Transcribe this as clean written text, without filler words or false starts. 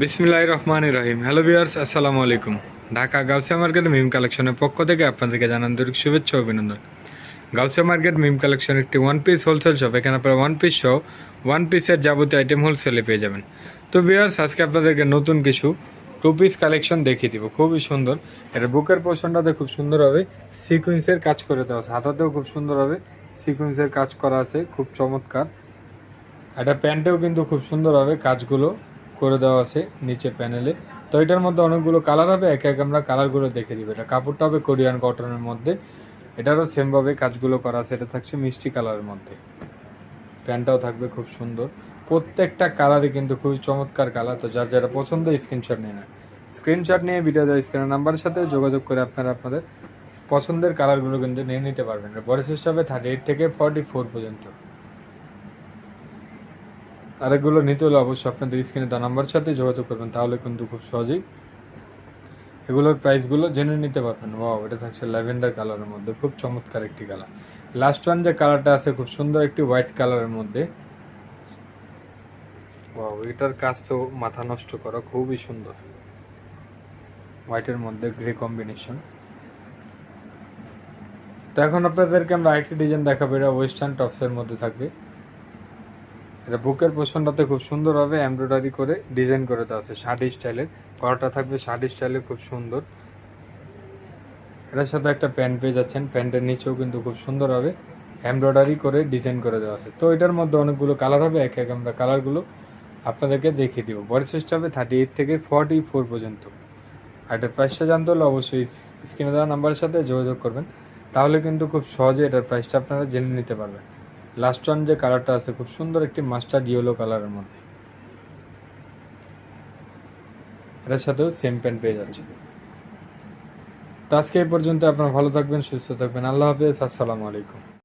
বিসমিল্লাহির রহমানির রহিম। Hello viewers, আসসালামু আলাইকুম। ঢাকা গাউসিয়া মার্কেট মিম কালেকশনের পক্ষ থেকে আপনাদেরকে জানান আন্তরিক শুভেচ্ছা ও অভিনন্দন। গাউসিয়া মার্কেট মিম কালেকশন একটি ওয়ান পিস হোলসেল শপ। এখানে আপনারা ওয়ান পিস সহ ওয়ান পিসের যাবতীয় আইটেম হোলসেলে পেয়ে যাবেন। তো ভিউয়ার্স, আজকে আপনাদেরকে নতুন কিছু টু পিস কালেকশন দেখিয়ে দিব, খুবই সুন্দর। এটা বুকের পোর্শনটাতে খুব সুন্দর হবে সিকুয়েন্সের কাজ করে দেওয়া আছে, হাতাতেও খুব সুন্দর হবে সিকুয়েন্সের কাজ করা আছে, খুব চমৎকার। এটা প্যান্টেও কিন্তু খুব সুন্দর হবে কাজগুলো করে দেওয়া আছে নিচে প্যানেলে। তো এটার মধ্যে অনেকগুলো কালার হবে, একে একে আমরা কালারগুলো দেখে দিব। এটা কাপড়টা হবে কোরিয়ান কটনের মধ্যে, এটারও সেমভাবে কাজগুলো করা আছে। এটা থাকছে মিষ্টি কালারের মধ্যে, প্যান্টটাও থাকবে খুব সুন্দর। প্রত্যেকটা কালারই কিন্তু খুবই চমৎকার কালার। তো যার যেটা পছন্দ স্ক্রিনশট নিয়ে নেন, স্ক্রিনশট নিয়ে ভিডিও দেওয়া স্ক্রিনের নাম্বারের সাথে যোগাযোগ করে আপনারা আপনাদের পছন্দের কালারগুলো কিন্তু নিয়ে নিতে পারবেন। বডি সাইজ হবে 38 থেকে 44 পর্যন্ত। আরেকগুলো নিতে হলে অবশ্যই আপনাদের স্ক্রিনে দেওয়া নাম্বারের সাথে যোগাযোগ করবেন, তাহলে কিন্তু খুব সহজেই এগুলোর প্রাইসগুলো জেনে নিতে পারবেন। ওয়াও, এটা থাকছে ল্যাভেন্ডার কালারের মধ্যে, খুব চমৎকার একটি কালার। লাস্ট ওয়ান যে কালারটা আছে খুব সুন্দর একটি হোয়াইট কালারের মধ্যে। ওয়াও, এটার কাজ তো মাথা নষ্ট করা, খুবই সুন্দর। হোয়াইটের মধ্যে গ্রে কম্বিনেশন। তো এখন আপনাদেরকে আমরা আরেকটি ডিজাইন দেখাবো, এটা ওয়েস্টার্ন টপসের মধ্যে থাকবে। এটা বুকের পোর্শনটাতে খুব সুন্দরভাবে এমব্রয়ডারি করে ডিজাইন করে দেওয়া আছে শাড়ি স্টাইলের। কলারটা থাকবে শাড়ি স্টাইলের, খুব সুন্দর। এটার সাথে একটা প্যান্ট পেয়ে যাচ্ছেন, প্যান্টের নিচেও কিন্তু খুব সুন্দরভাবে এমব্রয়ডারি করে ডিজাইন করে দেওয়া আছে। তো এটার মধ্যে অনেকগুলো কালার হবে, এক এক আমরা কালারগুলো আপনাদেরকে দেখিয়ে দিব। বডি সাইজটা হবে 38 থেকে 44 পর্যন্ত। আর এটার প্রাইসটা জানতে হলে অবশ্যই স্ক্রিনে দেওয়া নাম্বারের সাথে যোগাযোগ করবেন, তাহলে কিন্তু খুব সহজে এটার প্রাইসটা আপনারা জেনে নিতে পারবেন। লাস্ট ওয়ান যে কালারটা আছে খুব সুন্দর একটি মাস্টার্ড ইয়েলো কালারের মধ্যে, এটার সাথেও সেম প্যান্ট পেয়ে যাচ্ছে। তো আজকে এই পর্যন্ত, আপনারা ভালো থাকবেন, সুস্থ থাকবেন। আল্লাহ হাফেজ, আসসালামু আলাইকুম।